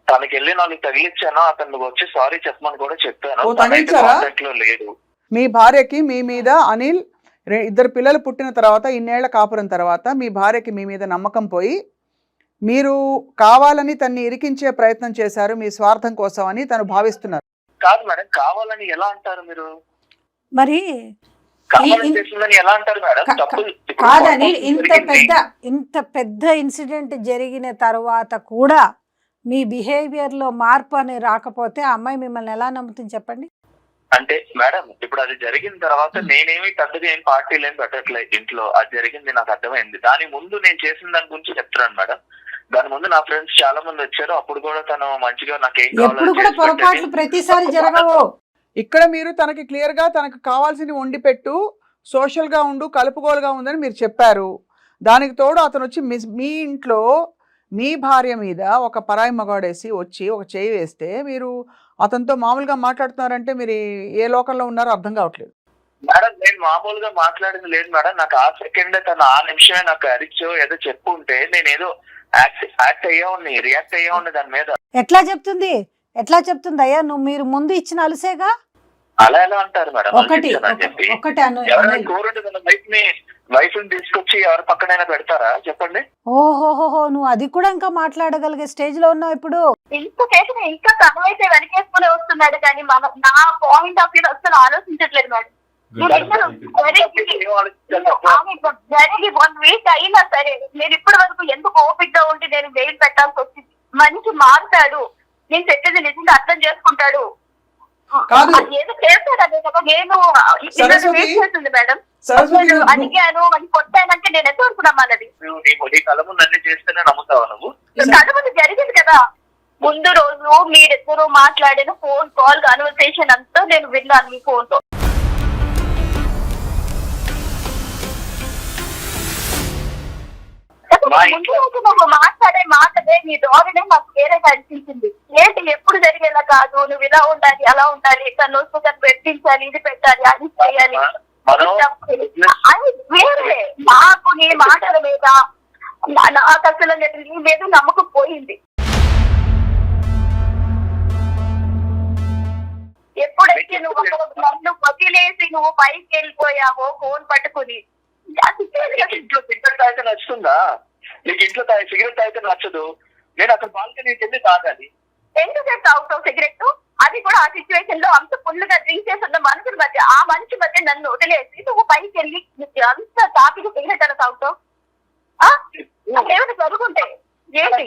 తనకి వెళ్ళి 4 తగిలిచ్చాను. అతను వచ్చి సారీ చెప్పమని కూడా చెప్పాను. లేదు. మీ భార్యకి మీ మీద అనిల్ 2 పిల్లలు పుట్టిన తర్వాత, ఇన్నేళ్ల కాపురం తర్వాత మీ భార్యకి మీ మీద నమ్మకం పోయి మీరు కావాలని తన్ని ఇరికించే ప్రయత్నం చేశారు మీ స్వార్థం కోసం అని తను భావిస్తున్నారు. కాదు మేడం, కావాలని ఎలా అంటారు మీరు? మరి ఎలా అంటారు మేడం? కాదని ఇంత పెద్ద ఇన్సిడెంట్ జరిగిన తర్వాత కూడా మీ బిహేవియర్ లో మార్పు అని రాకపోతే ఆ అమ్మాయి మిమ్మల్ని ఎలా నమ్ముతుంది చెప్పండి? అంటే మేడం ఇప్పుడు అది జరిగిన తర్వాత నేనేమి పెద్దగా ఏం పార్టీలు ఏం పెట్టట్లేదు ఇంట్లో. అది జరిగింది నాకు అర్థమైంది. దాని ముందు నేను చేసిన దాని గురించి చెప్తున్నాను మేడం. దాని ముందు నా ఫ్రెండ్స్ చాలా మంది వచ్చారు. అప్పుడు కూడా తను మంచిగా నాకేం పొరపాట్లు ప్రతిసారి జరగవు. ఇక్కడ మీరు తనకి క్లియర్ గా తనకు కావాల్సింది వండి పెట్టు, సోషల్ గా ఉండు, కలుపుగోలుగా ఉందని మీరు చెప్పారు. దానికి తోడు అతను వచ్చి మీ ఇంట్లో మీ భార్య మీద ఒక పరాయి మగాడేసి వచ్చి ఒక చేయి వేస్తే మీరు అతనితో మామూలుగా మాట్లాడుతున్నారంటే మీరు ఏ లోకంలో ఉన్నారో అర్థం కావట్లేదు. మేడం నేను మామూలుగా మాట్లాడింది లేదు మేడం. నాకు ఆ సెకండ్ తను ఆ నిమిషమే నాకు అరిచో ఏదో చెప్పుంటే నేను ఏదో యాక్ట్ అయ్యావుని, రియాక్ట్ అయ్యావుని దాని మీద. ఎట్లా చెప్తుంది అయ్యా? మీరు ముందు ఇచ్చిన అలసేగా. అలా ఎలా అంటారు మేడం? వైఫ్ ని తీసుకొచ్చి ఎవరి పక్కనైనా పెడతారా చెప్పండి? ఓహోహో, నువ్వు అది కూడా ఇంకా మాట్లాడగలిగే స్టేజ్ లో ఉన్నావు ఇప్పుడు. ఇంకా తనవైతే వెనకేసుకునే వస్తున్నాడు కానీ నా పాయింట్ ఆఫ్ వ్యూ అసలు ఆలోచించట్లేదు మేడం. జరిగి 1 week అయినా సరే నేను ఇప్పటి వరకు ఎందుకు ఓపిక్ గా ఉండి నేను వెయిట్ పెట్టాల్సి వచ్చింది. మనిషి మారుతాడు, నేను చెప్పేది నిజంగా అర్థం చేసుకుంటాడు, ఏదో చేస్తాడు. అదే కదా నేను చేస్తుంది మేడం. అడిగాను అని కొట్టానంటే నేను ఎంతవరకు నమ్మాలది? కళ ముందు అన్ని చేస్తేనే నమ్ముతావా నువ్వు? కళ ముందు జరిగింది కదా. ముందు రోజు మీరిద్దరు మాట్లాడిన ఫోన్ కాల్ కన్వర్సేషన్ అంతా నేను విన్నాను మీ ఫోన్ లో. ముందు రోజు నువ్వు మాట్లాడే మాటలే నీ ధోరణే నాకు వేరేగా అనిపించింది. ఏంటి ఎప్పుడు జరిగేలా కాదు, నువ్వు ఇలా ఉండాలి అలా ఉండాలి, తను వస్తూ తను పెట్టించాలి, ఇది పెట్టాలి, అది చేయాలి. వేరే నాకు నీ మాటల మీద నాకు అసలు నీ మీద నమ్మకం పోయింది. ఎప్పుడైతే నువ్వు నన్ను వదిలేసి నువ్వు పైకి వెళ్ళిపోయావో ఫోన్ పట్టుకుని, సిగరెట్ తాగితే నచ్చుతుందా నీకు? ఇంట్లో సిగరెట్ తాగితే నచ్చదు. నేను అక్కడ బాల్కనీకి వెళ్ళి తాగాలి. ఎందుకంటే తాగుతావు సిగరెట్? అది కూడా ఆ సిచ్యువేషన్ లో అంత ఫుల్ గా డ్రింక్ చేసి ఉన్న మనుషుల మధ్య, ఆ మనిషి మధ్య నన్ను వదిలేసి నువ్వు పైకి వెళ్ళి అంత తాపిగా సిగరెట్ అలా తాగుతావు? ఏమైనా జరుగుంటే ఏంటి?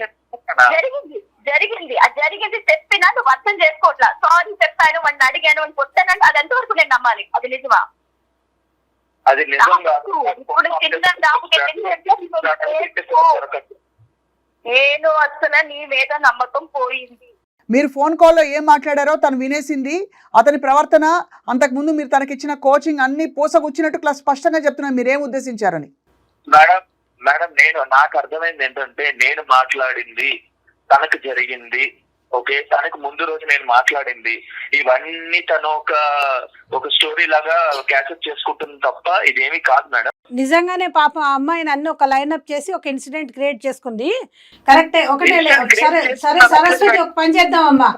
జరిగింది అది జరిగింది చెప్పినా నువ్వు అర్థం చేసుకోవట్లా. సారీ చెప్పాను, వాడిని అడిగాను అని కొట్టానంటే అది ఎంతవరకు నేను నమ్మాలి? అది నిజమా? అది నిజంగా నేను అసలు నీ మీద నమ్మకం పోయింది. మీరు ఫోన్ కాల్లో ఏం మాట్లాడారో తను వినేసింది. అతని ప్రవర్తన, అంతకుముందు మీరు తనకిచ్చిన కోచింగ్ అన్ని పూసగుచ్చినట్టు స్పష్టంగా చెప్తున్నారు మీరేం ఉద్దేశించారని. మేడం నాకు అర్థమైంది ఏంటంటే, నేను మాట్లాడింది తనకు జరిగింది, ఓకే, తనకు ముందు రోజు నేను మాట్లాడింది, ఇవన్నీ తను ఒక స్టోరీ లాగా క్యాచప్ చేసుకుంటుంది తప్ప ఇదేమీ కాదు మేడం. నిజంగానే పాపం ఆ అమ్మాయిని అన్ని ఒక లైన్అప్ చేసి ఒక ఇన్సిడెంట్ క్రియేట్ చేసుకుంది. కరెక్టే. ఒకటే సరే సరే సరస్వతి, ఒక పని చేద్దాం అమ్మా.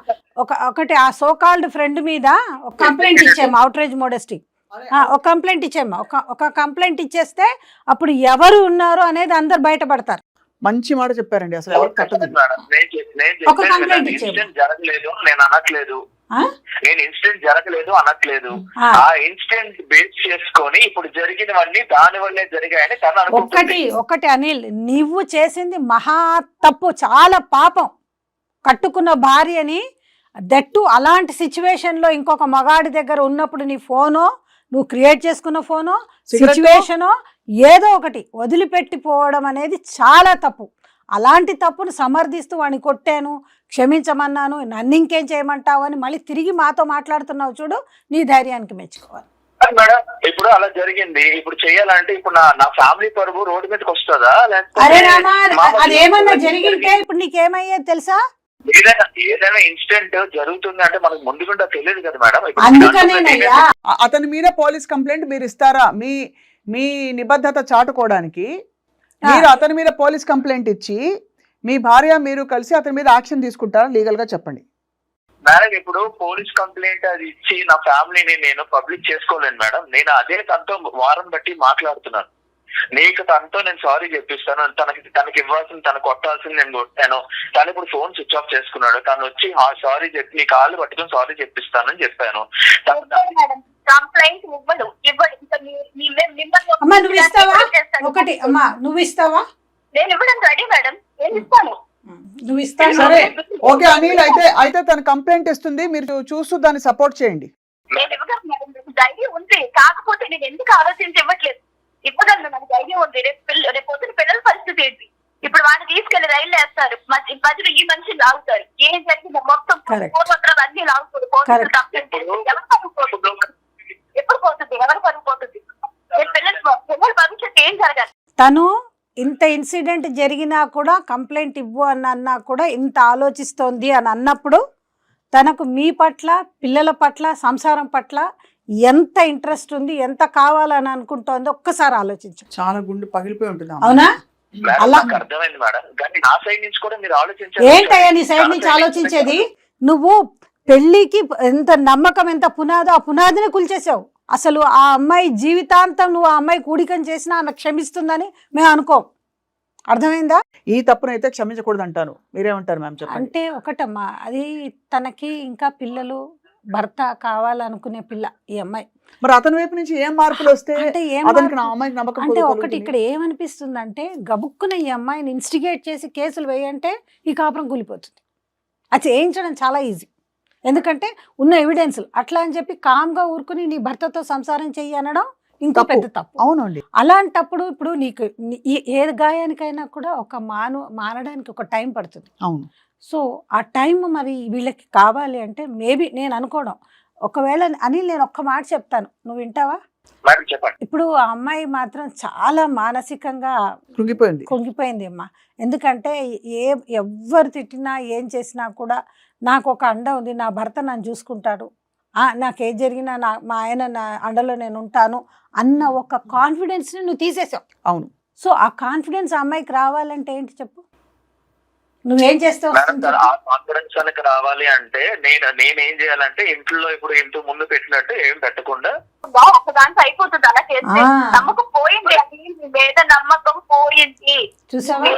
ఒకటి ఆ సోకాల్డ్ ఫ్రెండ్ మీద ఒక కంప్లైంట్ ఇచ్చేమ్మా, అవుట్రేజ్ మోడెస్టీ ఒక కంప్లైంట్ ఇచ్చేమ్మా. ఒక కంప్లైంట్ ఇచ్చేస్తే అప్పుడు ఎవరు ఉన్నారు అనేది అందరు బయటపడతారు. మంచి మాట చెప్పారండి. అసలు ఎవరు కట్టదు. ఒక కంప్లైంట్ ఇన్సిడెంట్ జరగలేదు నేను అనట్లేదు, నేను ఇన్సిడెంట్ జరగలేదు అనట్లేదు. ఆ ఇన్సిడెంట్ బేస్ చేసుకొని ఇప్పుడు జరిగినవన్నీ దాని వల్లే జరిగాయని తను అనుకుంటుంది. ఒకటి అనిల్, నువ్వు చేసింది మహా తప్పు, చాలా పాపం. కట్టుకున్న భార్యని దట్టు అలాంటి సిచ్యువేషన్ లో ఇంకొక మగాడి దగ్గర ఉన్నప్పుడు నీ ఫోనో, నువ్వు క్రియేట్ చేసుకున్న ఫోనో, సిచ్యువేషనో ఏదో ఒకటి వదిలిపెట్టిపోవడం అనేది చాలా తప్పు. అలాంటి తప్పును సమర్థిస్తూ వాడిని కొట్టాను, క్షమించమన్నాను, నన్ను ఇంకేం చేయమంటావు అని మళ్ళీ తిరిగి మాతో మాట్లాడుతున్నావు చూడు, నీ ధైర్యానికి మెచ్చుకోవాలి. మేడం ఇప్పుడు అలా జరిగింది, ఇప్పుడు చెయ్యాలంటే ఇప్పుడు నా ఫ్యామిలీ పరువు రోడ్డు మీదకి వస్తుందా? అరే రామా, అదేమన్నా జరిగింటే ఇప్పుడు నీకేమయ్యేది తెలుసా? ఏదైనా ఇన్సిడెంట్ జరుగుతుంది అంటే మనకు ముందుగా తెలియదు కదా మేడం. అందుకనేనయ్యా అతని మీద పోలీస్ కంప్లైంట్ మీరు ఇస్తారా? మీ నిబద్ధత చాటుకోవడానికి మీరు అతని మీద పోలీస్ కంప్లైంట్ ఇచ్చి మీ భార్య మీరు కలిసి అతని మీద యాక్షన్ తీసుకుంటారా? లీగల్ గా చెప్పండి మేడం. ఇప్పుడు పోలీస్ కంప్లైంట్ అది ఇచ్చి నా ఫ్యామిలీని నేను పబ్లిక్ చేసుకోలేను మేడం. నేను అదే తనతో వారం బట్టి మాట్లాడుతున్నాను. నీకు తనతో నేను సారీ చెప్పిస్తాను, తనకి ఇవ్వాల్సింది, తను కొట్టాల్సింది నేను కొట్టాను. తను ఇప్పుడు ఫోన్ స్విచ్ ఆఫ్ చేసుకున్నాడు. తను వచ్చి సారీ చెప్పి నీ కాళ్ళు పట్టుకుని సారీ చెప్పిస్తానని చెప్పాను. కంప్లైంట్ ఇవ్వడు. అమ్మా నువ్వు ఇస్తావా? ఒకటి అమ్మా నువ్వు ఇస్తావా? నేను ఇవ్వడానికి రెడీ మేడం, నేను ఇస్తాను. నువ్వు ఇస్తాను. సరే ఓకే అనిల్, అయితే తన కంప్లైంట్ ఇస్తుంది, మీరు చూస్తూ దాన్ని సపోర్ట్ చేయండి. నేను ఇవ్వగలను మేడం, నాకు ధైర్యం ఉంది. కాకపోతే నేను ఎందుకు ఆలోచించి ఇవ్వట్లేదు? ఇవ్వగలను, నాకు ధైర్యం ఉంది. రేపు పొద్దున పిల్లల పరిస్థితి ఏంటి? ఇప్పుడు వాడిని తీసుకెళ్లి రైలు వేస్తారు, మధ్యలో ఈ మనిషిని లాగుతారు. ఏం జరిగిందో మొత్తం పూర్వత్రాలు అన్ని లాగుతారు. పోలీసులు కంప్లైంట్ ఎప్పుడు పోతుంది? ఎవరు పడిపోతుంది? పిల్లల భవిష్యత్తు ఏం జరగాలి? తను ఇంత ఇన్సిడెంట్ జరిగినా కూడా కంప్లైంట్ ఇవ్వు అని అన్నా కూడా ఇంత ఆలోచిస్తోంది అని అన్నప్పుడు తనకు మీ పట్ల, పిల్లల పట్ల, సంసారం పట్ల ఎంత ఇంట్రెస్ట్ ఉంది, ఎంత కావాలని అనుకుంటోందో ఒక్కసారి ఆలోచించు. చాలా గుండె పగిలిపోయి ఉంటుంది. అవునా? అలా అర్థమైంది మేడం. కానీ నా సైడ్ నుంచి కూడా మీరు ఆలోచించాలి. ఏంటయ్యా నీ సైడ్ నుంచి ఆలోచించేది? నువ్వు పెళ్లికి ఎంత నమ్మకం, ఎంత పునాదో ఆ పునాదిని కూల్చేసావు. అసలు ఆ అమ్మాయి జీవితాంతం నువ్వు ఆ అమ్మాయి కూడికం చేసినా ఆమె క్షమిస్తుందని మేము అనుకోం. అర్థమైందా? ఈ తప్పునైతే క్షమించకూడదు అంటాను. మీరేమంటారు మ్యామ్ చెప్పండి. అంటే ఒకటమ్మా, అది తనకి ఇంకా పిల్లలు, భర్త కావాలనుకునే పిల్ల ఈ అమ్మాయి. మరి అతని వైపు నుంచి ఏం మార్పులు వస్తే అంటే అంటే ఒకటి ఇక్కడ ఏమనిపిస్తుంది అంటే, గబుక్కున ఈ అమ్మాయిని ఇన్స్టిగేట్ చేసి కేసులు వేయంటే ఈ కాపురం కూలిపోతుంది. అది చేయించడం చాలా ఈజీ, ఎందుకంటే ఉన్న ఎవిడెన్స్లు. అట్లా అని చెప్పి కామ్గా ఊరుకుని నీ భర్తతో సంసారం చెయ్యి అనడం ఇంకో పెద్ద తప్పు. అవునండి. అలాంటప్పుడు ఇప్పుడు నీకు ఏ గాయానికైనా కూడా ఒక మానడానికి ఒక టైం పడుతుంది. అవును. సో ఆ టైం మరి వీళ్ళకి కావాలి అంటే మేబీ నేను అనుకోవడం, ఒకవేళ అనిల్ నేను ఒక్క మాట చెప్తాను, నువ్వు వింటావా? ఇప్పుడు ఆ అమ్మాయి మాత్రం చాలా మానసికంగా కుంగిపోయింది అమ్మా. ఎందుకంటే ఎవ్వరు తిట్టినా ఏం చేసినా కూడా నాకు ఒక అండ ఉంది, నా భర్త నన్ను చూసుకుంటాడు, నాకేం జరిగినా మా ఆయన నా అండలో నేను ఉంటాను అన్న ఒక కాన్ఫిడెన్స్ని నువ్వు తీసేసావు. అవును. సో ఆ కాన్ఫిడెన్స్ ఆ అమ్మాయికి రావాలంటే ఏంటి చెప్పు? నువ్వేం చేస్తావు? కాన్ఫిడెన్స్ రావాలి అంటే నేనేం చేయాలంటే, ఇంట్లో ఇప్పుడు ఇంటి ముందు పెట్టినట్టు ఏం పెట్టకుండా దాంట్లో అయిపోతుంది. అలా చేస్తే నమ్మకం పోయింది, మీద నమ్మకం పోయింది. చూసావా?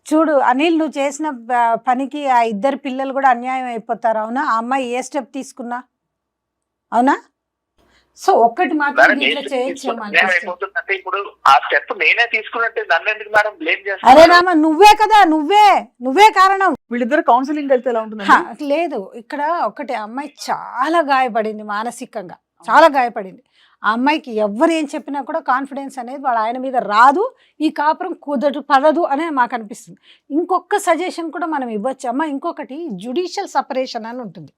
చూడు అనిల్, నువ్వు చేసిన పనికి ఆ ఇద్దరు పిల్లలు కూడా అన్యాయం అయిపోతారు. అవునా? ఆ అమ్మాయి ఏ స్టెప్ తీసుకున్నా? అవునా? సో ఒక్కటి మాత్రం చేయొచ్చు. ఇప్పుడు ఆ స్టెప్ నేనే తీసుకున్నట్టు నన్ను ఎందుకు మేడం బ్లేమ్ చేస్తారు? అరే రామ, నువ్వే కదా, నువ్వే కారణం. వీళ్ళిద్దరు కౌన్సిలింగ్ వెళ్తే ఎలా ఉంటుంది? లేదు, ఇక్కడ ఒకటి అమ్మాయి చాలా గాయపడింది మానసికంగా. చాలా గాయపడింది. ఆ అమ్మాయికి ఎవ్వరు ఏం చెప్పినా కూడా కాన్ఫిడెన్స్ అనేది వాళ్ళ ఆయన మీద రాదు, ఈ కాపురం పడదు అనే మాకు అనిపిస్తుంది. ఇంకొక సజెషన్ కూడా మనం ఇవ్వచ్చు అమ్మ. ఇంకొకటి జ్యుడిషియల్ సపరేషన్ అని ఉంటుంది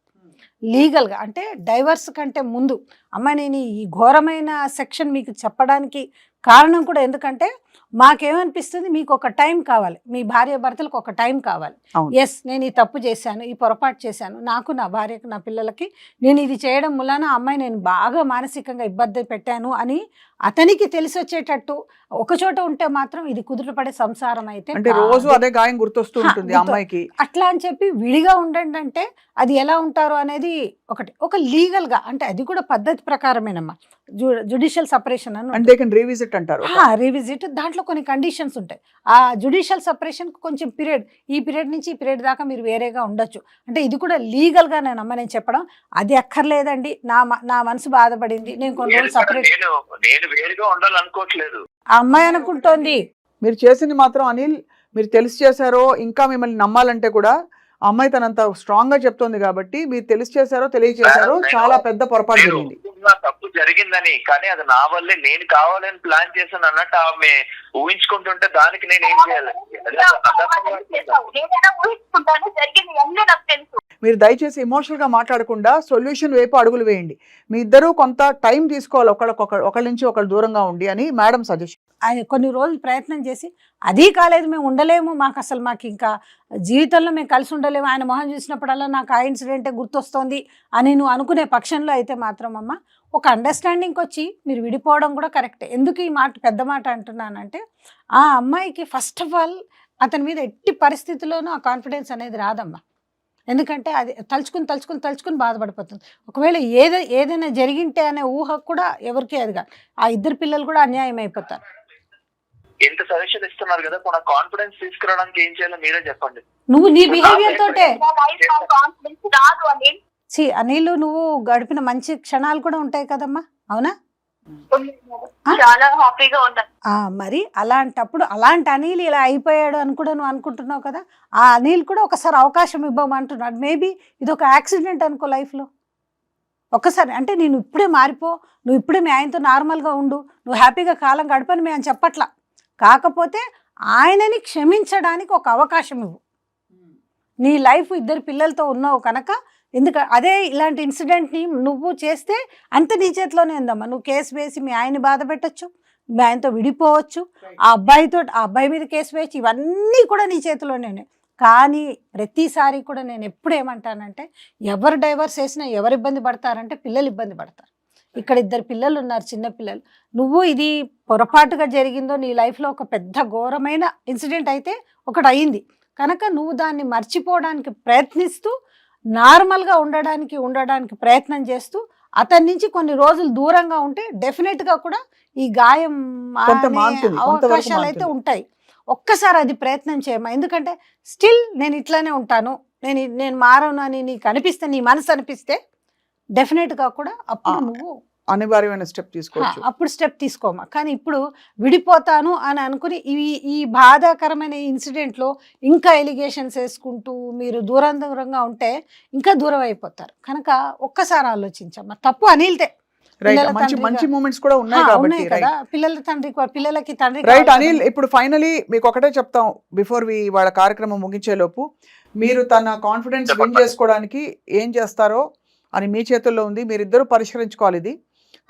లీగల్గా, అంటే డైవర్స్ కంటే ముందు. అమ్మ నేను ఈ ఘోరమైన సెక్షన్ మీకు చెప్పడానికి కారణం కూడా ఎందుకంటే మాకేమనిపిస్తుంది, మీకు ఒక టైం కావాలి, మీ భార్య భర్తలకు ఒక టైం కావాలి. ఎస్ నేను ఈ తప్పు చేశాను, ఈ పొరపాటు చేశాను, నాకు నా భార్యకు నా పిల్లలకి నేను ఇది చేయడం వలన అమ్మాయి నేను బాగా మానసికంగా ఇబ్బంది పెట్టాను అని అతనికి తెలిసి వచ్చేటట్టు ఒక చోట ఉంటే మాత్రం ఇది కుదుటపడే సంసారం అయితే అంటే రోజు అదే గాయం గుర్తొస్తూ ఉంటుంది అమ్మాయికి. అట్లా అని చెప్పి విడిగా ఉండండి అంటే అది ఎలా ఉంటారు అనేది ఒకటి. ఒక లీగల్ గా అంటే అది కూడా పద్ధతి ప్రకారమేనమ్మా, జ్యుడిషియల్ సపరేషన్ అని రీవిజిట్ అంటారు. రీవిజిట్ దాంట్లో కొన్ని కండిషన్స్ ఉంటాయి. ఆ జ్యుడిషియల్ సపరేషన్ కొంచెం పీరియడ్, ఈ పీరియడ్ నుంచి ఈ పీరియడ్ దాకా మీరు వేరేగా ఉండొచ్చు అంటే ఇది కూడా లీగల్ గా నేను చెప్పడం అది అక్కర్లేదండి, నా మనసు బాధపడింది, నేను కొన్ని రోజులు సపరేట్ వేరుగా ఉండాలనుకోవట్లేదు ఆ అమ్మాయి అనుకుంటోంది. మీరు చేసింది మాత్రం అనిల్, మీరు తెలిసి చేశారో ఇంకా మిమ్మల్ని నమ్మాలంటే కూడా అమ్మాయి తనంత స్ట్రాంగ్ గా చెప్తోంది కాబట్టి మీరు తెలిసి చేశారో తెలియచేశారో చాలా పెద్ద పొరపాటు జరిగింది. తప్పు జరిగిందని, కానీ అది నా వల్లే, నేను కావాలని ప్లాన్ చేశాను అన్నట్టు ఆమె ఊహించుకుంటుంటే దానికి నేను ఏం చేయాలి? మీరు దయచేసి ఎమోషనల్ గా మాట్లాడకుండా సొల్యూషన్ వైపు అడుగులు వేయండి. మీ ఇద్దరు కొంత టైం తీసుకోవాలి, ఒకళ్ళ నుంచి ఒకళ్ళు దూరంగా ఉండి అని మేడం సజెషన్. ఆయన కొన్ని రోజులు ప్రయత్నం చేసి అదీ కాలేదు, మేము ఉండలేము, మాకు ఇంకా జీవితంలో మేము కలిసి ఉండలేము, ఆయన మొహం చూసినప్పుడల్లా నాకు ఆ ఇన్సిడెంటే గుర్తొస్తోంది అని నువ్వు అనుకునే పక్షంలో అయితే మాత్రం అమ్మ ఒక అండర్స్టాండింగ్కి వచ్చి మీరు విడిపోవడం కూడా కరెక్టే. ఎందుకు ఈ మాట పెద్ద మాట అంటున్నానంటే ఆ అమ్మాయికి ఫస్ట్ ఆఫ్ ఆల్ అతని మీద ఎట్టి పరిస్థితుల్లోనూ ఆ కాన్ఫిడెన్స్ అనేది రాదమ్మా. ఎందుకంటే అది తలుచుకుని బాధపడిపోతుంది. ఒకవేళ ఏదైనా జరిగింటే అనే ఊహ కూడా ఎవరికి అది కాదు. ఆ ఇద్దరు పిల్లలు కూడా అన్యాయం అయిపోతారు. ఎంత సజెషన్ ఇస్తున్నారు కదా, మన కాన్ఫిడెన్స్ తీసుకురావడానికి ఏం చేయాలో మీరే చెప్పండి. నువ్వు నీ బిహేవియర్ తోటే అనిల్, నువ్వు గడిపిన మంచి క్షణాలు కూడా ఉంటాయి కదమ్మా, అవునా? చాలా హ్యాపీగా ఉన్నాను. మరి అలాంటప్పుడు అలాంటి అనిల్ ఇలా అయిపోయాడు అని కూడా నువ్వు అనుకుంటున్నావు కదా, ఆ అనిల్ కూడా ఒకసారి అవకాశం ఇవ్వమంటున్నాడు. మేబీ ఇది ఒక యాక్సిడెంట్ అనుకో లైఫ్లో. ఒక్కసారి అంటే నేను ఇప్పుడే మారిపో, నువ్వు ఇప్పుడే మీ ఆయనతో నార్మల్గా ఉండు, నువ్వు హ్యాపీగా కాలం గడపని మేము అని చెప్పట్లా. కాకపోతే ఆయనని క్షమించడానికి ఒక అవకాశం ఇవ్వు. నీ లైఫ్ ఇద్దరు పిల్లలతో ఉన్నావు కనుక అదే ఇలాంటి ఇన్సిడెంట్ని నువ్వు చేస్తే అంత నీ చేతిలోనే ఉందమ్మా. నువ్వు కేసు వేసి మీ ఆయన్ని బాధ పెట్టచ్చు, మీ ఆయనతో విడిపోవచ్చు, ఆ అబ్బాయి మీద కేసు వేసి, ఇవన్నీ కూడా నీ చేతిలోనే ఉన్నాయి. కానీ ప్రతిసారి కూడా నేను ఎప్పుడు ఏమంటానంటే ఎవరు డైవర్స్ చేసినా ఎవరు ఇబ్బంది పడతారంటే పిల్లలు ఇబ్బంది పడతారు. ఇక్కడ ఇద్దరు పిల్లలు ఉన్నారు, చిన్న పిల్లలు. నువ్వు ఇది పొరపాటుగా జరిగిందో నీ లైఫ్లో ఒక పెద్ద ఘోరమైన ఇన్సిడెంట్ అయితే ఒకటి అయింది కనుక నువ్వు దాన్ని మర్చిపోవడానికి ప్రయత్నిస్తూ నార్మల్గా ఉండడానికి ప్రయత్నం చేస్తూ అతని నుంచి కొన్ని రోజులు దూరంగా ఉంటే డెఫినెట్గా కూడా ఈ గాయం అవకాశాలు అయితే ఉంటాయి. ఒక్కసారి అది ప్రయత్నం చేయమా. ఎందుకంటే స్టిల్ నేను ఇట్లానే ఉంటాను, నేను మారను అని నీకు అనిపిస్తే, నీ మనసు అనిపిస్తే డెఫినెట్గా కూడా అప్పుడు నువ్వు అనివార్యమైన స్టెప్ తీసుకోవచ్చు. అప్పుడు స్టెప్ తీసుకోమా. కానీ ఇప్పుడు విడిపోతాను అని అనుకుని ఈ బాధాకరమైన ఇన్సిడెంట్లో ఇంకా ఎలిగేషన్స్ వేసుకుంటూ మీరు దూరంగా ఉంటే ఇంకా దూరం అయిపోతారు. కనుక ఒక్కసారి ఆలోచించమ్మా. తప్పు అనిల్తే, మంచి మూమెంట్స్ కూడా ఉన్నాయి కదా, పిల్లలకి తండ్రి. రైట్ అనిల్, ఇప్పుడు ఫైనలీ మీకు ఒకటే చెప్తాం బిఫోర్ వాళ్ళ కార్యక్రమం ముగించే లోపు, మీరు తన కాన్ఫిడెన్స్ విన్ చేసుకోవడానికి ఏం చేస్తారో అని మీ చేతుల్లో ఉంది. మీరిద్దరూ పరిష్కరించుకోవాలి ఇది.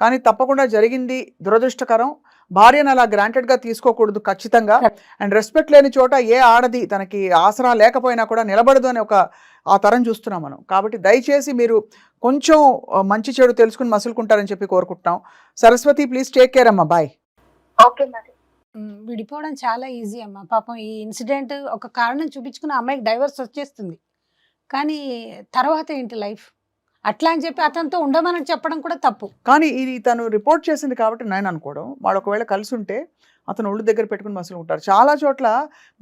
కానీ తప్పకుండా జరిగింది దురదృష్టకరం. భార్యను అలా గ్రాంటెడ్గా తీసుకోకూడదు ఖచ్చితంగా. అండ్ రెస్పెక్ట్ లేని చోట ఏ ఆడది తనకి ఆసరా లేకపోయినా కూడా నిలబడదు అని ఆ తరం చూస్తున్నాం మనం. కాబట్టి దయచేసి మీరు కొంచెం మంచి చెడు తెలుసుకుని మసులుకుంటారని చెప్పి కోరుకుంటున్నాం. సరస్వతి ప్లీజ్ టేక్ కేర్ అమ్మా, బాయ్. విడిపోవడం చాలా ఈజీ అమ్మా. పాపం ఈ ఇన్సిడెంట్ ఒక కారణం చూపించుకుని అమ్మాయికి డైవర్స్ వచ్చేస్తుంది. కానీ తర్వాత ఏంటి లైఫ్ అట్లా అని చెప్పి అతనితో ఉండమని చెప్పడం కూడా తప్పు. కానీ ఇది తను రిపోర్ట్ చేసింది కాబట్టి నేను అనుకోవడం, వాళ్ళు ఒకవేళ కలిసి ఉంటే అతను ఒళ్ళు దగ్గర పెట్టుకుని మసలు ఉంటారు. చాలా చోట్ల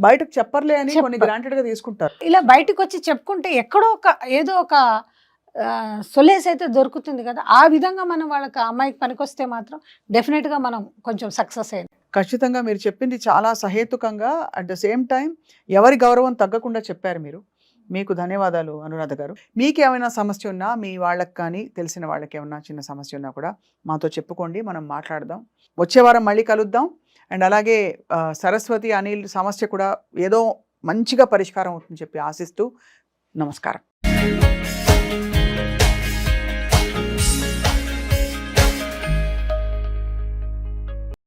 బయటకు చెప్పర్లే అని కొన్ని గ్రాంటెడ్ గా తీసుకుంటారు. ఇలా బయటకు వచ్చి చెప్పుకుంటే ఎక్కడో ఏదో ఒక సొలేస్ అయితే దొరుకుతుంది కదా. ఆ విధంగా మనం వాళ్ళకి అమ్మాయికి పనికొస్తే మాత్రం డెఫినెట్గా మనం కొంచెం సక్సెస్ అయ్యింది. ఖచ్చితంగా మీరు చెప్పింది చాలా సహేతుకంగా, అట్ ద సేమ్ టైం ఎవరి గౌరవం తగ్గకుండా చెప్పారు మీరు. మీకు ధన్యవాదాలు అనురాధ గారు. మీకు ఏమైనా సమస్య ఉన్నా, మీ వాళ్ళకి కానీ తెలిసిన వాళ్ళకి ఏమైనా చిన్న సమస్య ఉన్నా కూడా మాతో చెప్పుకోండి, మనం మాట్లాడదాం. వచ్చే వారం మళ్ళీ కలుద్దాం. అండ్ అలాగే సరస్వతి అనిల్ సమస్య కూడా ఏదో మంచిగా పరిష్కారం అవుతుందని చెప్పి ఆశిస్తూ నమస్కారం.